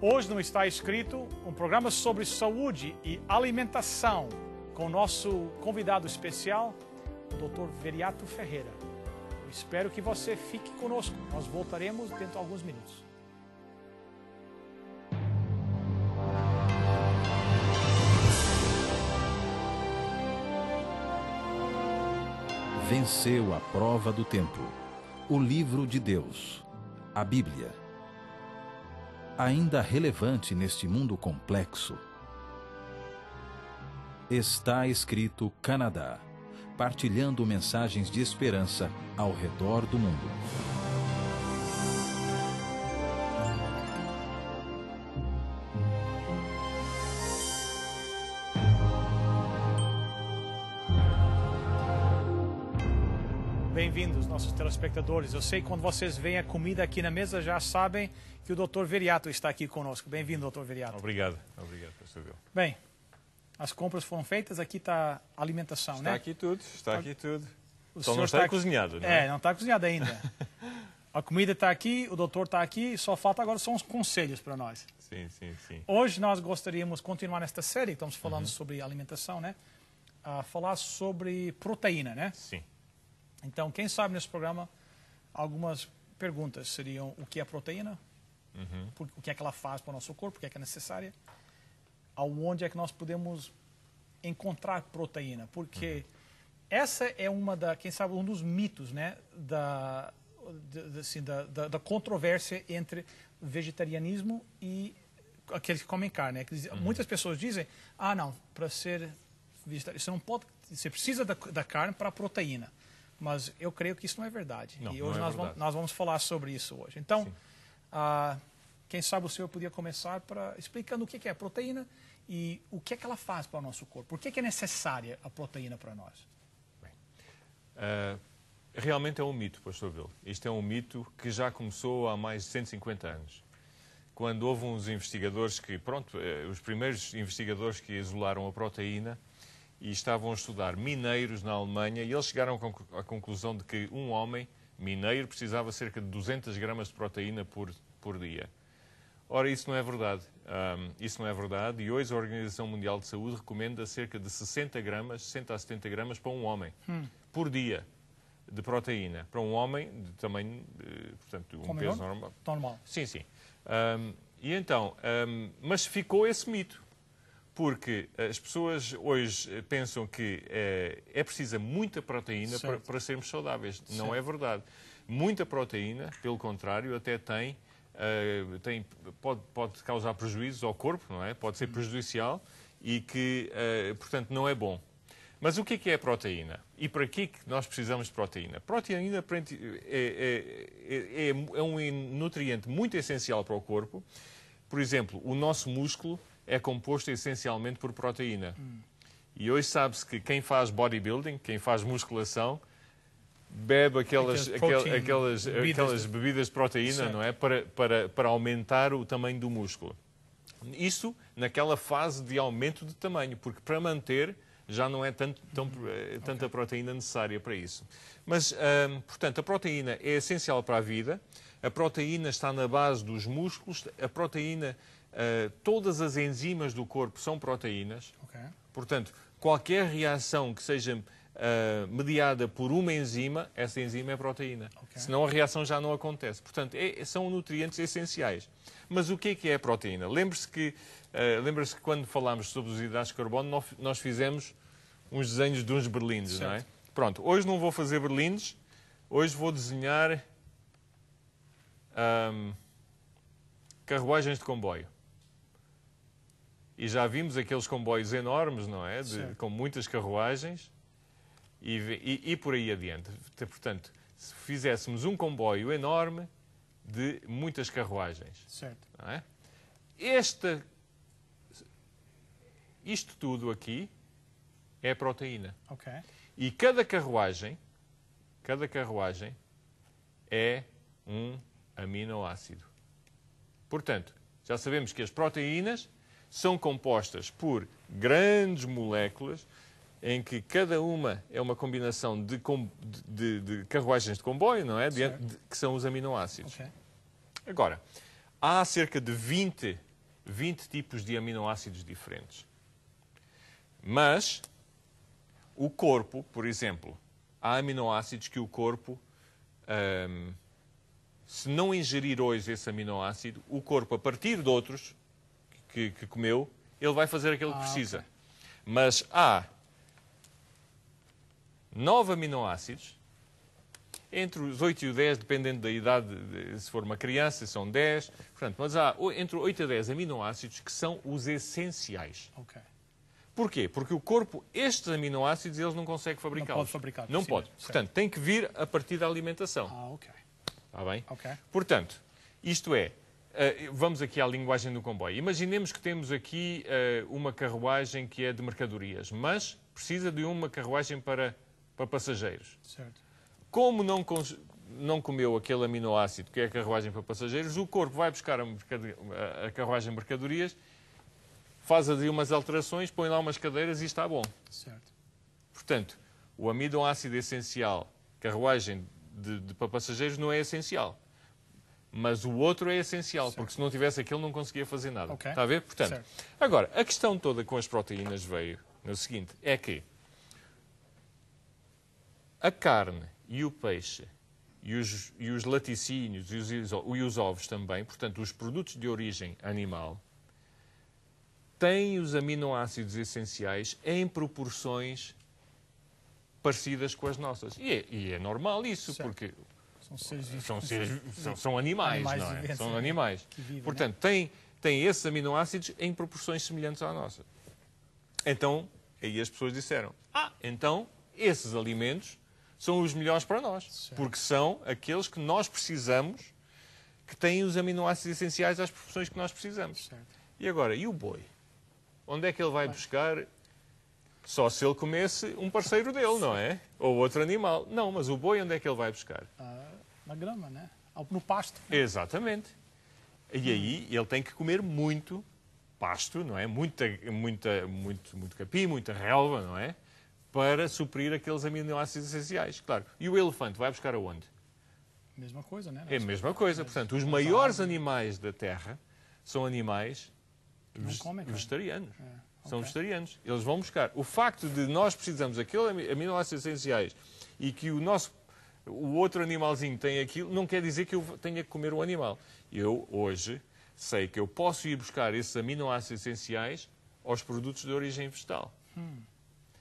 Hoje no Está Escrito, um programa sobre saúde e alimentação com o nosso convidado especial, o Dr. Viriato Ferreira. Eu espero que você fique conosco. Nós voltaremos dentro de alguns minutos. Venceu a prova do tempo. O livro de Deus, a Bíblia. Ainda relevante neste mundo complexo. Está Escrito Canadá, partilhando mensagens de esperança ao redor do mundo. Bem-vindos, nossos telespectadores. Eu sei que quando vocês veem a comida aqui na mesa, já sabem que o Dr. Viriato está aqui conosco. Bem-vindo, Dr. Viriato. Obrigado, Pastor Bill. Bem, as compras foram feitas, aqui está a alimentação, está, né? Está aqui tudo. O Só senhor não está aqui... cozinhado, não é? Não está cozinhado ainda. A comida está aqui, o doutor está aqui, só falta agora são os conselhos para nós. Sim. Hoje nós gostaríamos de continuar nesta série, estamos falando sobre alimentação, né? Falar sobre proteína, né? Sim. Então, quem sabe nesse programa, algumas perguntas seriam o que é proteína, o que é que ela faz para o nosso corpo, o que é necessária, aonde é que nós podemos encontrar proteína, porque essa é quem sabe, um dos mitos, né, da controvérsia entre vegetarianismo e aqueles que comem carne. Muitas pessoas dizem, não, para ser vegetariano, você precisa da carne para a proteína. Mas eu creio que isso não é verdade. Não, e hoje nós vamos falar sobre isso hoje. Então, quem sabe o senhor podia começar explicando o que é proteína e o que é que ela faz para o nosso corpo. Por que é necessária a proteína para nós? Bem, realmente é um mito, Pastor Bill. Isto é um mito que já começou há mais de 150 anos. Quando houve uns investigadores os primeiros investigadores que isolaram a proteína, e estavam a estudar mineiros na Alemanha, e eles chegaram à conclusão de que um homem mineiro precisava cerca de 200 gramas de proteína por dia. Ora, isso não é verdade. Isso não é verdade, e hoje a Organização Mundial de Saúde recomenda cerca de 60 a 70 gramas para um homem por dia de proteína. Para um homem de tamanho, portanto, um peso normal. Sim. E então, mas ficou esse mito. Porque as pessoas hoje pensam que é preciso muita proteína para sermos saudáveis. Certo. Não é verdade. Muita proteína, pelo contrário, até pode causar prejuízos ao corpo, não é? Pode ser prejudicial e que, portanto, não é bom. Mas o que é a proteína? E para que nós precisamos de proteína? Proteína é um nutriente muito essencial para o corpo. Por exemplo, o nosso músculo é composto essencialmente por proteína. E hoje sabe-se que quem faz bodybuilding, quem faz musculação, bebe aquelas bebidas de proteína, certo, não é? Para aumentar o tamanho do músculo. Isso naquela fase de aumento de tamanho, porque para manter já não é tanta proteína necessária para isso. Mas, portanto, a proteína é essencial para a vida, a proteína está na base dos músculos, a proteína... todas as enzimas do corpo são proteínas. Portanto, qualquer reação que seja mediada por uma enzima, essa enzima é proteína. Senão a reação já não acontece. Portanto, são nutrientes essenciais. Mas o que é a proteína? Lembre-se que quando falámos sobre os hidratos de carbono, nós fizemos uns desenhos de uns berlindes, certo, não é? Pronto, hoje não vou fazer berlindes, hoje vou desenhar carruagens de comboio. E já vimos aqueles comboios enormes, não é? Com muitas carruagens e por aí adiante. Portanto, se fizéssemos um comboio enorme de muitas carruagens. Certo. Não é? Isto tudo aqui é proteína. E cada carruagem é um aminoácido. Portanto, já sabemos que as proteínas são compostas por grandes moléculas em que cada uma é uma combinação de carruagens de comboio, não é? Que são os aminoácidos. Okay. Agora, há cerca de 20 20 tipos de aminoácidos diferentes. Mas o corpo, por exemplo, há aminoácidos que o corpo, se não ingerir hoje esse aminoácido, o corpo, a partir de outros que comeu, ele vai fazer aquilo que precisa. Okay. Mas há 9 aminoácidos, entre os 8 e os 10, dependendo da idade, se for uma criança, são 10. Portanto, mas há entre 8 a 10 aminoácidos que são os essenciais. Okay. Porquê? Porque o corpo, estes aminoácidos, eles não consegue fabricá-los. Não pode fabricar. Não pode. Certo. Portanto, tem que vir a partir da alimentação. Ok. Está bem? Ok. Portanto, isto é, vamos aqui à linguagem do comboio. Imaginemos que temos aqui uma carruagem que é de mercadorias, mas precisa de uma carruagem para passageiros. Certo. Como não comeu aquele aminoácido que é a carruagem para passageiros, o corpo vai buscar a carruagem de mercadorias, faz ali umas alterações, põe lá umas cadeiras e está bom. Certo. Portanto, o aminoácido essencial, carruagem para passageiros, não é essencial. Mas o outro é essencial, certo. Porque se não tivesse aquele não conseguia fazer nada. Okay. Está a ver? Portanto, certo. Agora, a questão toda com as proteínas veio no seguinte, é que a carne e o peixe e os laticínios e os ovos também, portanto, os produtos de origem animal, têm os aminoácidos essenciais em proporções parecidas com as nossas. E é normal isso, certo. Porque são animais, não é? São animais. Vivem, portanto, têm esses aminoácidos em proporções semelhantes à nossa. Então, aí as pessoas disseram, então, esses alimentos são os melhores para nós, certo. Porque são aqueles que nós precisamos, que têm os aminoácidos essenciais às proporções que nós precisamos. Certo. E agora, e o boi? Onde é que ele vai buscar? Só se ele comesse um parceiro dele, não é? Ou outro animal. Não, mas o boi onde é que ele vai buscar? Na grama, né? No pasto. Exatamente. E aí ele tem que comer muito pasto, não é? Muito capim, muita relva, não é? Para suprir aqueles aminoácidos essenciais, claro. E o elefante vai buscar aonde? Mesma coisa, né? É a mesma coisa. Portanto, os maiores animais da Terra são animais vegetarianos. São vegetarianos. Eles vão buscar. O facto de nós precisamos daqueles aminoácidos essenciais e que o outro animalzinho tem aquilo, não quer dizer que eu tenha que comer o animal. Eu, hoje, sei que eu posso ir buscar esses aminoácidos essenciais aos produtos de origem vegetal.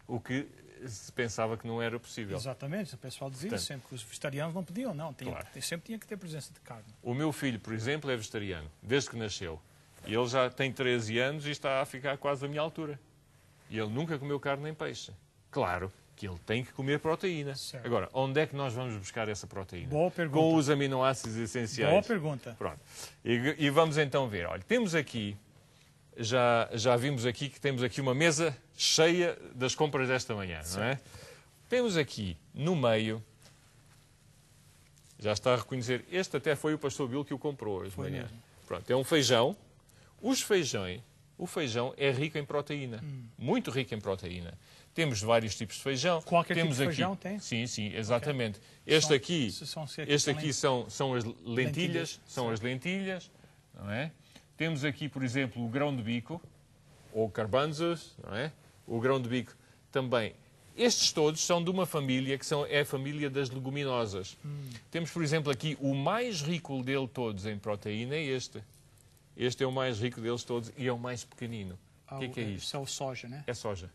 O que se pensava que não era possível. Exatamente. O pessoal dizia sempre que os vegetarianos não podiam, não. Claro. Sempre tinha que ter presença de carne. O meu filho, por exemplo, é vegetariano, desde que nasceu. E ele já tem 13 anos e está a ficar quase da minha altura. E ele nunca comeu carne nem peixe. Claro que ele tem que comer proteína. Certo. Agora, onde é que nós vamos buscar essa proteína? Boa pergunta. Com os aminoácidos essenciais. Boa pergunta. Pronto. E vamos então ver. Olha, temos aqui, já vimos aqui que temos aqui uma mesa cheia das compras desta manhã, certo. Não é? Temos aqui, no meio, já está a reconhecer, este até foi o pastor Bill que o comprou hoje de manhã. Mesmo. Pronto, é um feijão. O feijão é rico em proteína, muito rico em proteína. Temos vários tipos de feijão. Qualquer temos tipo de aqui, feijão tem? Sim, exatamente. Okay. Este aqui são as lentilhas, as lentilhas, não é? Temos aqui, por exemplo, o grão de bico, ou garbanzos, não é? O grão de bico também. Estes todos são de uma família que é a família das leguminosas. Temos, por exemplo, aqui o mais rico dele todos em proteína é este. Este é o mais rico deles todos e é o mais pequenino. O que é isto? Isso é o soja, né? É soja.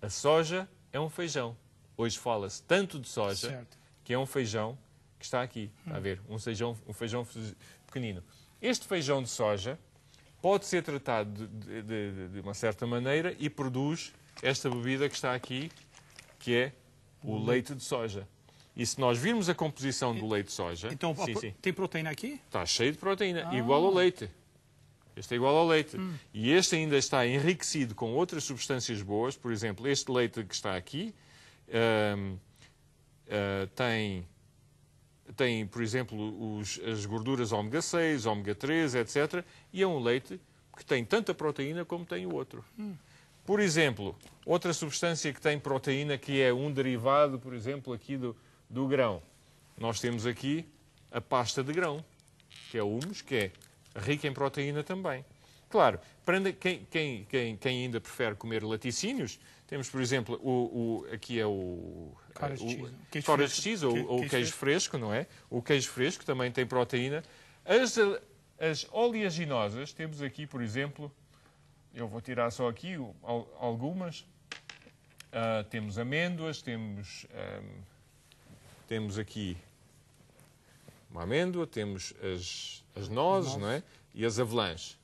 A soja é um feijão. Hoje fala-se tanto de soja, certo. Que é um feijão que está aqui. Está a ver? Um feijão pequenino. Este feijão de soja pode ser tratado de uma certa maneira e produz esta bebida que está aqui, que é o leite de soja. E se nós virmos a composição do leite de soja... Então, tem proteína aqui? Está cheio de proteína, igual ao leite. Este é igual ao leite. E este ainda está enriquecido com outras substâncias boas. Por exemplo, este leite que está aqui tem, por exemplo, as gorduras ômega 6, ômega 3, etc. E é um leite que tem tanta proteína como tem o outro. Por exemplo, outra substância que tem proteína, que é um derivado, por exemplo, aqui do grão. Nós temos aqui a pasta de grão, que é o humus, que é rica em proteína também. Claro, para quem ainda prefere comer laticínios, temos, por exemplo, aqui é o cottage cheese ou queijo fresco, não é? O queijo fresco também tem proteína. As oleaginosas, temos aqui, por exemplo, eu vou tirar só aqui algumas. Temos amêndoas, temos aqui uma amêndoa, temos as nozes, não é? E as avelãs.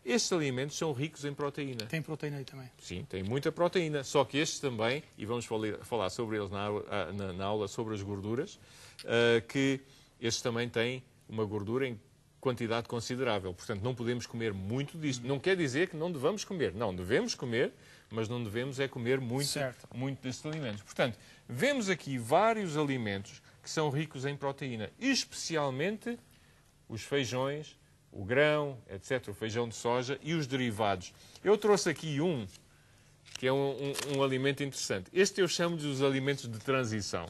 Estes alimentos são ricos em proteína. Tem proteína aí também. Sim, tem muita proteína. Só que estes também, e vamos falar sobre eles na aula sobre as gorduras, que estes também têm uma gordura em quantidade considerável. Portanto, não podemos comer muito disto. Não quer dizer que não devamos comer. Não, devemos comer, mas não devemos é comer muito destes alimentos. Portanto, vemos aqui vários alimentos que são ricos em proteína, especialmente os feijões, o grão, etc., o feijão de soja e os derivados. Eu trouxe aqui que é um alimento interessante. Este eu chamo de os alimentos de transição.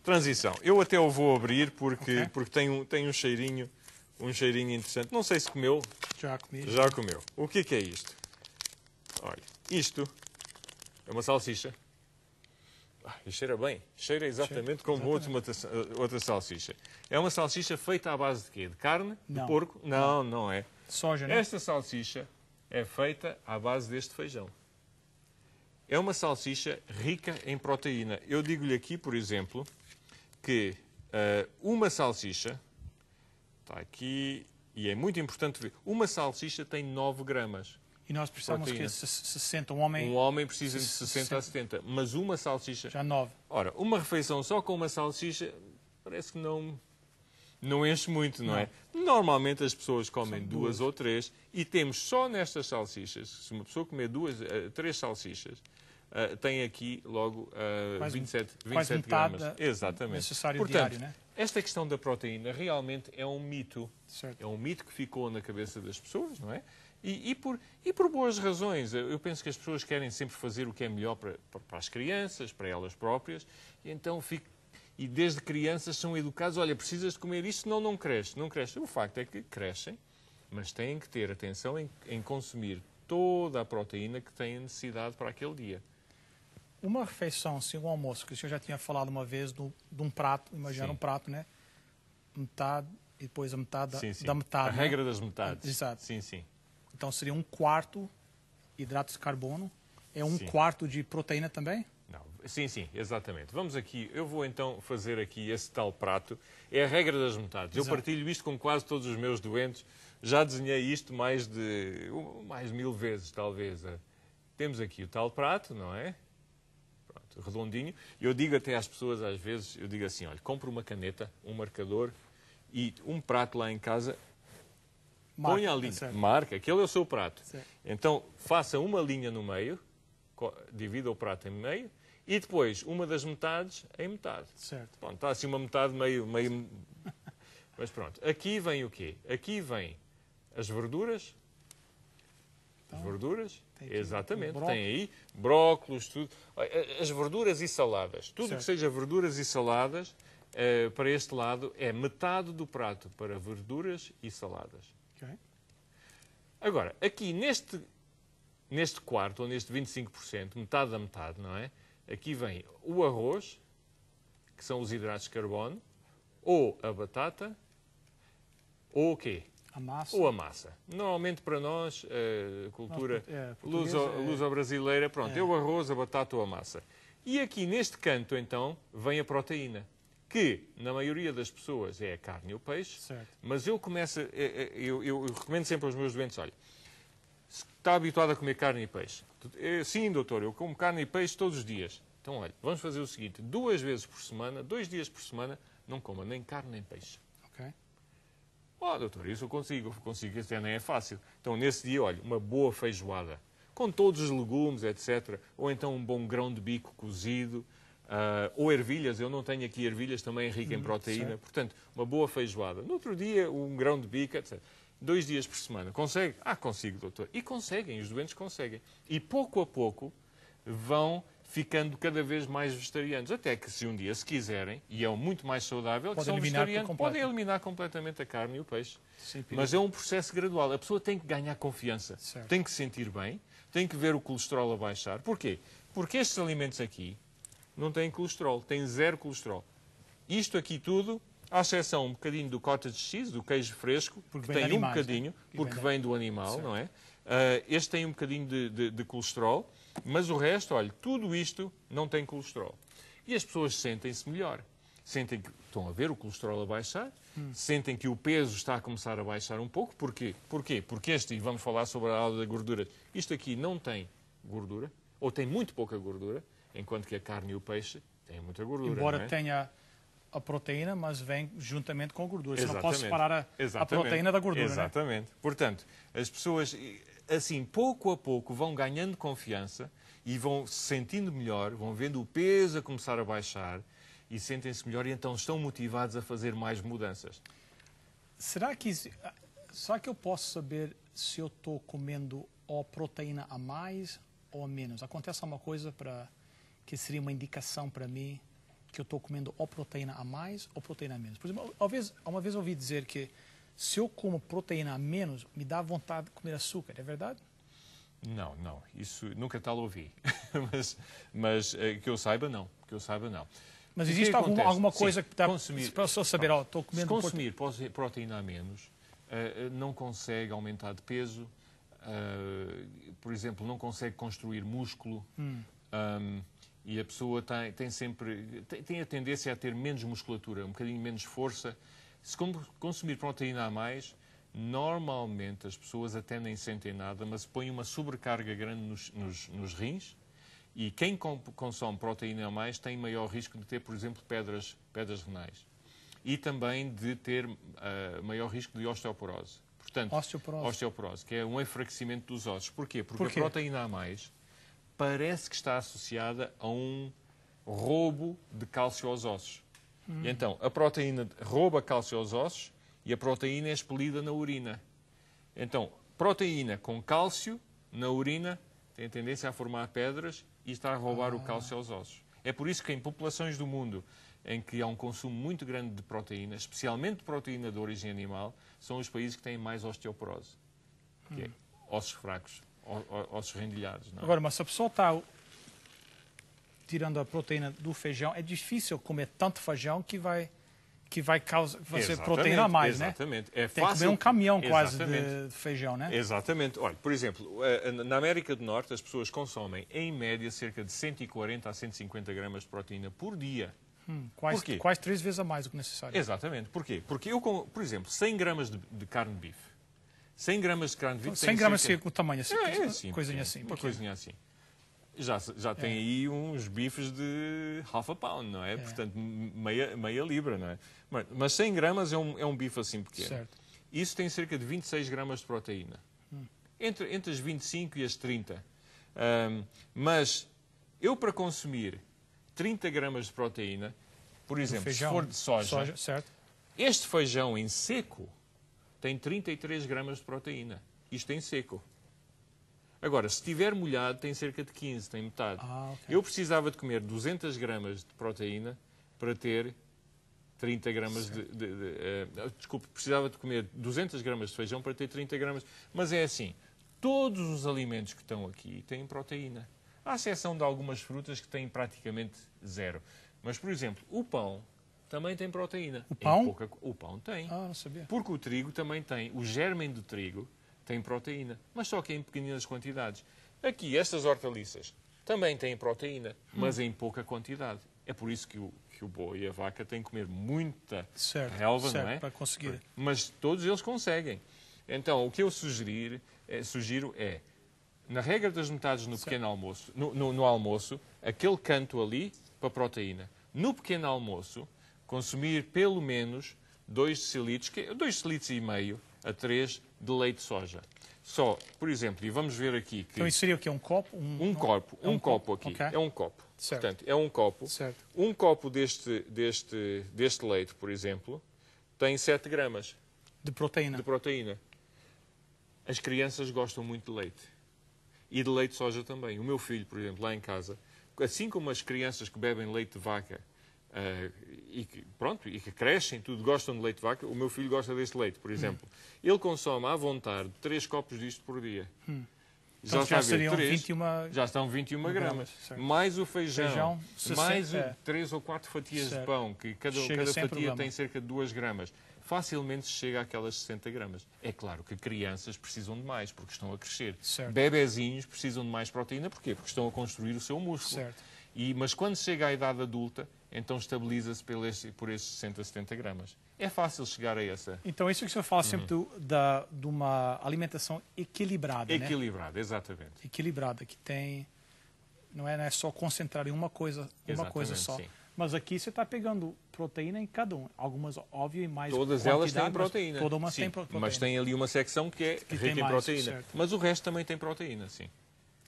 Transição. Eu até o vou abrir porque tem um cheirinho interessante. Não sei se comeu. Já comi. Já comeu. O que é isto? Olha, isto é uma salsicha. E cheira bem. Cheira exatamente como outra salsicha. É uma salsicha feita à base de quê? De carne? De porco? Não é. Soja, não? Esta salsicha é feita à base deste feijão. É uma salsicha rica em proteína. Eu digo-lhe aqui, por exemplo, que uma salsicha, está aqui, e é muito importante ver, uma salsicha tem 9 gramas. E nós precisamos que 60, um homem precisa de 60 a 70, mas uma salsicha... Já 9. Ora, uma refeição só com uma salsicha parece que não enche muito, não é? Normalmente as pessoas comem 2 ou 3 e temos só nestas salsichas, se uma pessoa comer 3 salsichas, tem aqui logo 27 gramas. Exatamente. Necessário Portanto, diário, né? Esta questão da proteína realmente é um mito. Certo. É um mito que ficou na cabeça das pessoas, não é? E por boas razões. Eu penso que as pessoas querem sempre fazer o que é melhor para as crianças, para elas próprias, e então e desde crianças são educados, olha, precisas de comer isto, senão não cresce. Não cresce. O facto é que crescem, mas têm que ter atenção em consumir toda a proteína que têm necessidade para aquele dia. Uma refeição, assim, um almoço, que o senhor já tinha falado uma vez de um prato, imagina um prato, né? Metade e depois a metade da metade. A regra das metades. Exato. Sim. Então seria 1/4 hidratos de carbono. É 1/4 de proteína também? Não. Sim, exatamente. Vamos aqui, eu vou então fazer aqui esse tal prato. É a regra das metades. Exato. Eu partilho isto com quase todos os meus doentes. Já desenhei isto mais de 1000 vezes, talvez. Temos aqui o tal prato, não é? Pronto, redondinho. Eu digo até às pessoas, às vezes, eu digo assim, olha, compre uma caneta, um marcador e um prato lá em casa. Ponha a linha, marca, aquele é o seu prato. Certo. Então, faça uma linha no meio, divida o prato em meio, e depois uma das metades em metade. Certo. Pronto, está assim uma metade meio... Mas pronto, aqui vem o quê? Aqui vem as verduras. As verduras, exatamente, tem aí brócolos, tudo. As verduras e saladas. Tudo que seja verduras e saladas, para este lado, é metade do prato para verduras e saladas. Okay. Agora, aqui neste quarto, ou neste 25%, metade da metade, não é? Aqui vem o arroz, que são os hidratos de carbono, ou a batata, ou o quê? A massa. Ou a massa. Normalmente para nós, a cultura luso-brasileira, pronto, é o arroz, a batata ou a massa. E aqui neste canto, então, vem a proteína, que, na maioria das pessoas, é a carne e o peixe, mas eu recomendo sempre aos meus doentes, olha, se está habituado a comer carne e peixe, sim, doutor, eu como carne e peixe todos os dias. Então, olha, vamos fazer o seguinte, 2 vezes por semana, 2 dias por semana, não coma nem carne nem peixe. Ok. Doutor, isso eu consigo, isso já nem é fácil. Então, nesse dia, olha, uma boa feijoada, com todos os legumes, etc. Ou então um bom grão de bico cozido, ou ervilhas, eu não tenho aqui ervilhas, também é rica em proteína. Portanto, uma boa feijoada. No outro dia, um grão de bico, etc. 2 dias por semana. Consegue? Consigo, doutor. E conseguem, os doentes conseguem. E pouco a pouco vão ficando cada vez mais vegetarianos. Até que, se um dia se quiserem, e é muito mais saudável, que Pode são eliminar por vegetarianos, completo. podem eliminar completamente a carne e o peixe. Sim, Mas é um processo gradual. A pessoa tem que ganhar confiança, Certo. tem que se sentir bem, tem que ver o colesterol a baixar. Porquê? Porque estes alimentos aqui não têm colesterol, têm 0 colesterol. Isto aqui tudo, à exceção um bocadinho do cottage cheese, do queijo fresco, Porque que vem de tem um animais, bocadinho, né? porque vem do animal, Certo. não é? Este tem um bocadinho de colesterol, mas o resto, olha, tudo isto não tem colesterol. E as pessoas sentem-se melhor. Sentem que estão a ver o colesterol a baixar, sentem que o peso está a começar a baixar um pouco. Porquê? Porque este, e vamos falar sobre a aula da gordura, isto aqui não tem gordura, ou tem muito pouca gordura, enquanto que a carne e o peixe têm muita gordura. Embora não é? tenha a proteína, mas vem juntamente com a gordura. Você não pode Exatamente. separar a Exatamente. proteína da gordura, né? Exatamente. Portanto, as pessoas, assim, pouco a pouco, vão ganhando confiança e vão se sentindo melhor, vão vendo o peso a começar a baixar e sentem-se melhor e então estão motivados a fazer mais mudanças. Será que eu posso saber se eu estou comendo ou proteína a mais ou a menos? Acontece alguma coisa que seria uma indicação para mim que eu estou comendo ou proteína a mais ou proteína a menos? Por exemplo, uma vez eu ouvi dizer que se eu como proteína a menos, me dá vontade de comer açúcar. É verdade? Não, isso nunca tal ouvi. mas que eu saiba, não. Mas O que existe acontece? alguma coisa Sim, que dá consumir- para a pessoa saber, estou Se comendo consumir proteína a menos, não consegue aumentar de peso, por exemplo, não consegue construir músculo, e a pessoa tem a tendência a ter menos musculatura, um bocadinho menos força. Se consumir proteína a mais, normalmente as pessoas até nem sentem nada, mas põem uma sobrecarga grande nos rins. E quem consome proteína a mais tem maior risco de ter, por exemplo, pedras renais. E também de ter maior risco de osteoporose. Portanto, osteoporose, que é um enfraquecimento dos ossos. Porquê? Porque a proteína a mais parece que está associada a um roubo de cálcio aos ossos. E então, a proteína rouba cálcio aos ossos e a proteína é expelida na urina. Então, proteína com cálcio na urina tem a tendência a formar pedras e está a roubar o cálcio aos ossos. É por isso que em populações do mundo em que há um consumo muito grande de proteína, especialmente de proteína de origem animal, são os países que têm mais osteoporose, que é ossos fracos, ossos rendilhados. Não é? Agora, mas se a pessoa está tirando a proteína do feijão, é difícil comer tanto feijão que vai fazer proteína a mais, exatamente. né? É Tem que comer um caminhão quase Exatamente. de feijão, né? Exatamente. Olha, por exemplo, na América do Norte as pessoas consomem, em média, cerca de 140 a 150 gramas de proteína por dia. Quase 3 vezes a mais do que necessário. Exatamente. Porquê? Porque eu, por exemplo, 100 gramas de carne de bife. 100 gramas de carne de bife 100 gramas seria o tamanho assim, assim, coisinha assim. Uma coisinha assim. Já tem aí uns bifes de half a pound, não é? Portanto, meia libra, não é? Mas 100 gramas é um bife assim pequeno. Certo. Isso tem cerca de 26 gramas de proteína. Entre as 25 e as 30. Mas eu, para consumir 30 gramas de proteína, por exemplo, feijão, se for de soja, certo. este feijão em seco tem 33 gramas de proteína. Isto em seco. Agora, se estiver molhado, tem cerca de 15, tem metade. Okay. Eu precisava de comer 200 gramas de proteína para ter 30 gramas desculpe, precisava de comer 200 gramas de feijão para ter 30 gramas. Mas é assim, todos os alimentos que estão aqui têm proteína. À exceção de algumas frutas que têm praticamente 0. Mas, por exemplo, o pão também tem proteína. O pão? O pão tem. Não sabia. Porque o trigo também tem. O germen do trigo tem proteína, mas só que em pequenas quantidades. Aqui, estas hortaliças também têm proteína, mas em pouca quantidade. É por isso que o boi e a vaca têm que comer muita relva, não é? Para conseguir. Mas todos eles conseguem. Então, o que eu sugiro é, na regra das metades no pequeno almoço, no almoço, aquele canto ali para proteína. No pequeno almoço, consumir pelo menos 2 decilitros e meio a 3 de leite de soja. Só, por exemplo, e vamos ver aqui que... Então isso seria o quê? Um copo? Um copo aqui. Okay. É um copo. Certo. Portanto, é um copo. Certo. Um copo deste leite, por exemplo, tem 7 gramas de proteína. As crianças gostam muito de leite. E de leite de soja também. O meu filho, por exemplo, lá em casa, assim como as crianças que bebem leite de vaca e que crescem, tudo gostam de leite de vaca, o meu filho gosta deste leite, por exemplo. Ele consome à vontade 3 copos disto por dia. Então, já seriam 21... Já estão 21 gramas. Certo. Mais o feijão, 60, mais 3 ou 4 fatias de pão, que cada fatia tem cerca de 2 gramas. Facilmente se chega àquelas 60 gramas. É claro que crianças precisam de mais, porque estão a crescer. Certo. Bebezinhos precisam de mais proteína, porquê? Porque estão a construir o seu músculo. Certo. Mas quando chega à idade adulta, então estabiliza-se por esses 60, 70 gramas. É fácil chegar a essa. Então, isso que o senhor fala sempre de uma alimentação equilibrada, Equilibrada, exatamente. Equilibrada, que tem... Não é só concentrar em uma coisa só. Sim. Mas aqui você está pegando proteína em cada um. Algumas, óbvio, e mais Todas elas têm proteína. Todas têm proteína. Mas tem ali uma secção que é rica em proteína. Certo. Mas o resto também tem proteína, sim.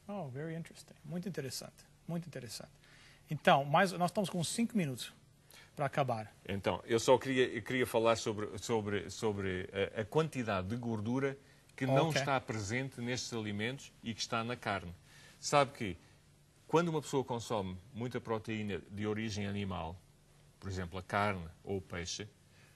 Oh, very interesting. Muito interessante. Muito interessante. Então, nós estamos com 5 minutos para acabar. Então, eu só queria falar sobre a quantidade de gordura que não está presente nestes alimentos e que está na carne. Sabe que quando uma pessoa consome muita proteína de origem animal, por exemplo, a carne ou o peixe,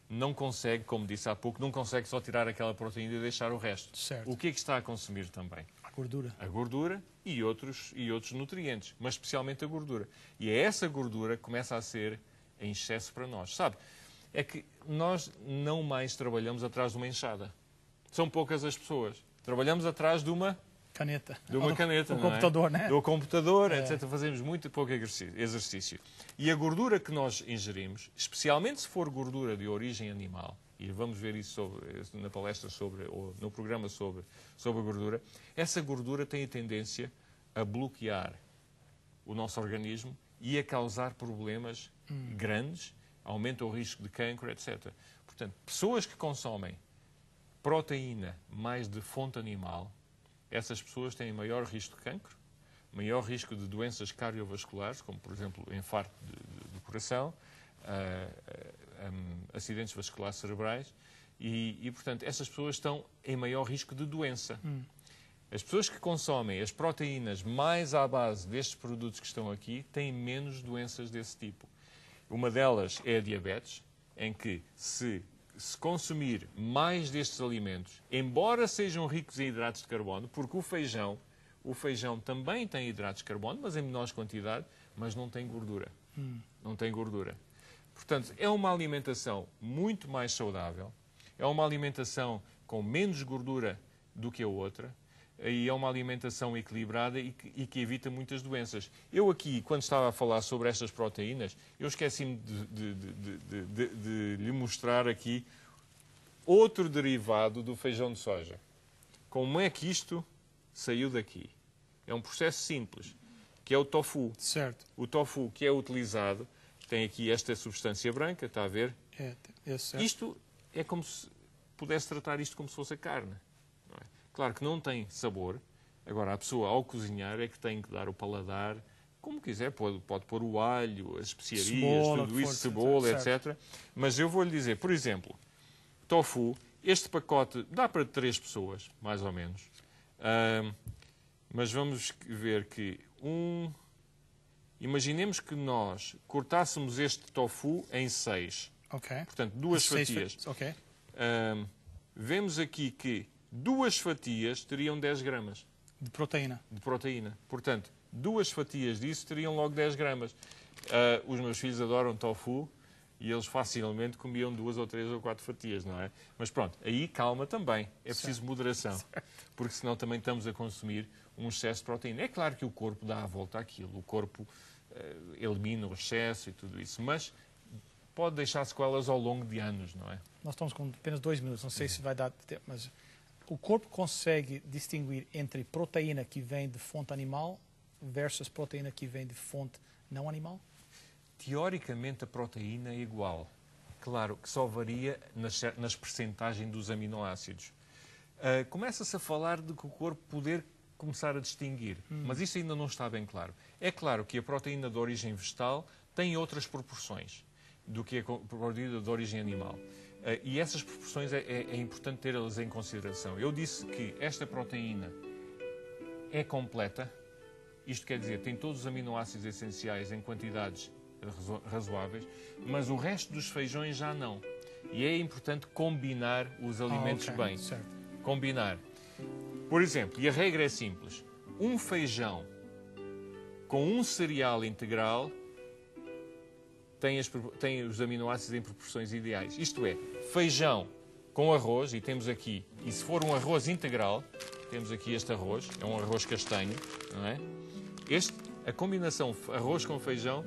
não consegue, como disse há pouco, não consegue só tirar aquela proteína e deixar o resto. Certo. O que é que está a consumir também? A gordura. A gordura e outros nutrientes, mas especialmente a gordura. E é essa gordura que começa a ser em excesso para nós. Sabe, é que nós não mais trabalhamos atrás de uma enxada. São poucas as pessoas. Trabalhamos atrás de uma... Caneta. De uma caneta, do computador, né? Do computador, etc. Fazemos muito pouco exercício. E a gordura que nós ingerimos, especialmente se for gordura de origem animal, e vamos ver isso na palestra ou no programa sobre a gordura, essa gordura tem a tendência a bloquear o nosso organismo e a causar problemas grandes, aumenta o risco de cancro, etc. Portanto, pessoas que consomem proteína mais de fonte animal, essas pessoas têm maior risco de cancro, maior risco de doenças cardiovasculares, como, por exemplo, infarto do coração, acidentes vasculares cerebrais, e, portanto, essas pessoas estão em maior risco de doença. As pessoas que consomem as proteínas mais à base destes produtos que estão aqui têm menos doenças desse tipo. Uma delas é a diabetes, em que se consumir mais destes alimentos, embora sejam ricos em hidratos de carbono, porque o feijão também tem hidratos de carbono, mas em menores quantidades, mas não tem gordura. Não tem gordura. Portanto, é uma alimentação muito mais saudável, é uma alimentação com menos gordura do que a outra, e é uma alimentação equilibrada e que evita muitas doenças. Eu aqui, quando estava a falar sobre estas proteínas, eu esqueci-me de lhe mostrar aqui outro derivado do feijão de soja. Como é que isto saiu daqui? É um processo simples, que é o tofu. Certo. O tofu que é utilizado tem aqui esta substância branca, está a ver? Certo. Isto é como se pudesse tratar isto como se fosse a carne. Claro que não tem sabor. Agora, a pessoa, ao cozinhar, é que tem que dar o paladar, como quiser. Pode pôr o alho, as especiarias, cebola, tudo isso, cebola, etc. Mas eu vou-lhe dizer, por exemplo, tofu, este pacote dá para 3 pessoas, mais ou menos. Mas vamos ver que imaginemos que nós cortássemos este tofu em 6. Ok. Portanto, 2 fatias. Ok. Vemos aqui que 2 fatias teriam 10 gramas. De proteína. Portanto, 2 fatias disso teriam logo 10 gramas. Os meus filhos adoram tofu e eles facilmente comiam 2 ou 3 ou 4 fatias, não é? Mas pronto, aí calma também. É preciso moderação. Porque senão também estamos a consumir um excesso de proteína. É claro que o corpo dá a volta àquilo. O corpo elimina o excesso e tudo isso. Mas pode deixar sequelas ao longo de anos, não é? Nós estamos com apenas 2 minutos. Não sei se vai dar tempo, mas... O corpo consegue distinguir entre proteína que vem de fonte animal versus proteína que vem de fonte não animal? Teoricamente, a proteína é igual. Claro que só varia nas percentagens dos aminoácidos. Começa-se a falar de que o corpo poder começar a distinguir, mas isso ainda não está bem claro. É claro que a proteína de origem vegetal tem outras proporções do que a proteína de origem animal. E essas proporções é importante tê-las em consideração. Eu disse que esta proteína é completa, isto quer dizer, tem todos os aminoácidos essenciais em quantidades razoáveis, mas o resto dos feijões já não. E é importante combinar os alimentos bem. Certo. Combinar. Por exemplo, e a regra é simples, um feijão com um cereal integral tem os aminoácidos em proporções ideais. Isto é, feijão com arroz, e temos aqui, e se for um arroz integral, temos aqui este arroz, é um arroz castanho, não é? A combinação arroz com feijão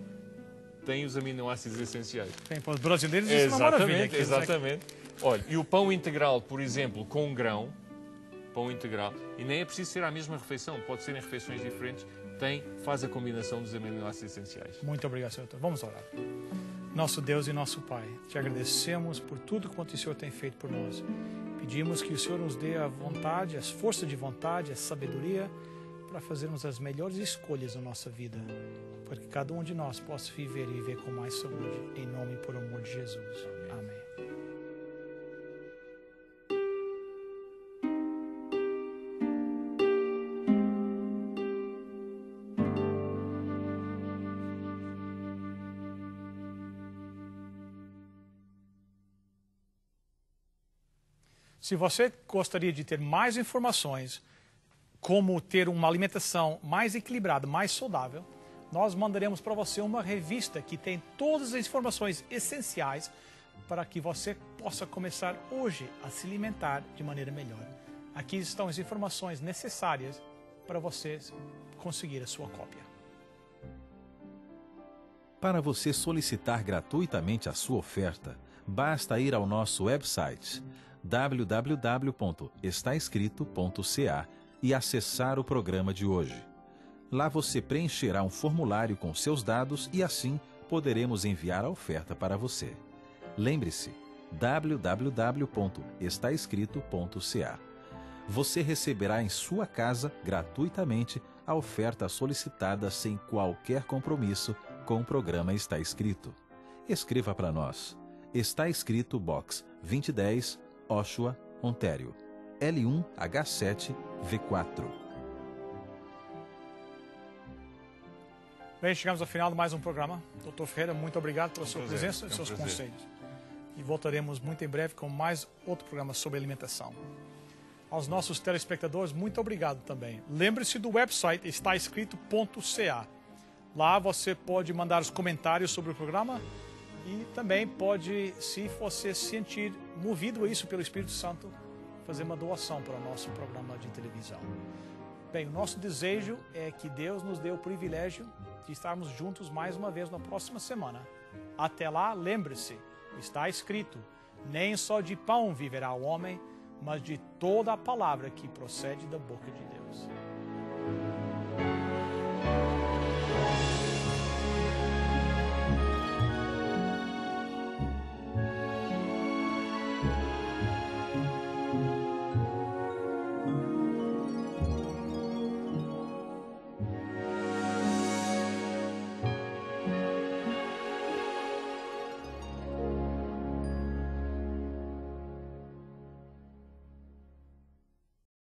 tem os aminoácidos essenciais. Bem, para os brasileiros isso é uma maravilha. Exatamente. Olha, e o pão integral, por exemplo, com grão, pão integral, e nem é preciso ser a mesma refeição, pode ser em refeições diferentes, faz a combinação dos aminoácidos essenciais. Muito obrigado, Senhor. Vamos orar. Nosso Deus e nosso Pai, te agradecemos por tudo quanto o Senhor tem feito por nós. Pedimos que o Senhor nos dê a vontade, as forças de vontade, a sabedoria para fazermos as melhores escolhas na nossa vida, para que cada um de nós possa viver e viver com mais saúde, em nome e por amor de Jesus. Amém. Se você gostaria de ter mais informações, como ter uma alimentação mais equilibrada, mais saudável, nós mandaremos para você uma revista que tem todas as informações essenciais para que você possa começar hoje a se alimentar de maneira melhor. Aqui estão as informações necessárias para você conseguir a sua cópia. Para você solicitar gratuitamente a sua oferta, basta ir ao nosso website www.estaescrito.ca e acessar o programa de hoje. Lá você preencherá um formulário com seus dados e assim poderemos enviar a oferta para você. Lembre-se, www.estaescrito.ca. Você receberá em sua casa gratuitamente a oferta solicitada sem qualquer compromisso com o programa Está Escrito. Escreva para nós. Está Escrito Box 2010, Oshawa, Ontário, L1H7V4. Bem, chegamos ao final de mais um programa. Dr. Ferreira, muito obrigado pela sua presença e seus conselhos. E voltaremos muito em breve com mais outro programa sobre alimentação. Aos nossos telespectadores, muito obrigado também. Lembre-se do website estaescrito.ca. Lá você pode mandar os comentários sobre o programa e também pode, se você se sentir movido a isso pelo Espírito Santo, fazer uma doação para o nosso programa de televisão. Bem, o nosso desejo é que Deus nos dê o privilégio de estarmos juntos mais uma vez na próxima semana. Até lá, lembre-se, está escrito, nem só de pão viverá o homem, mas de toda a palavra que procede da boca de Deus.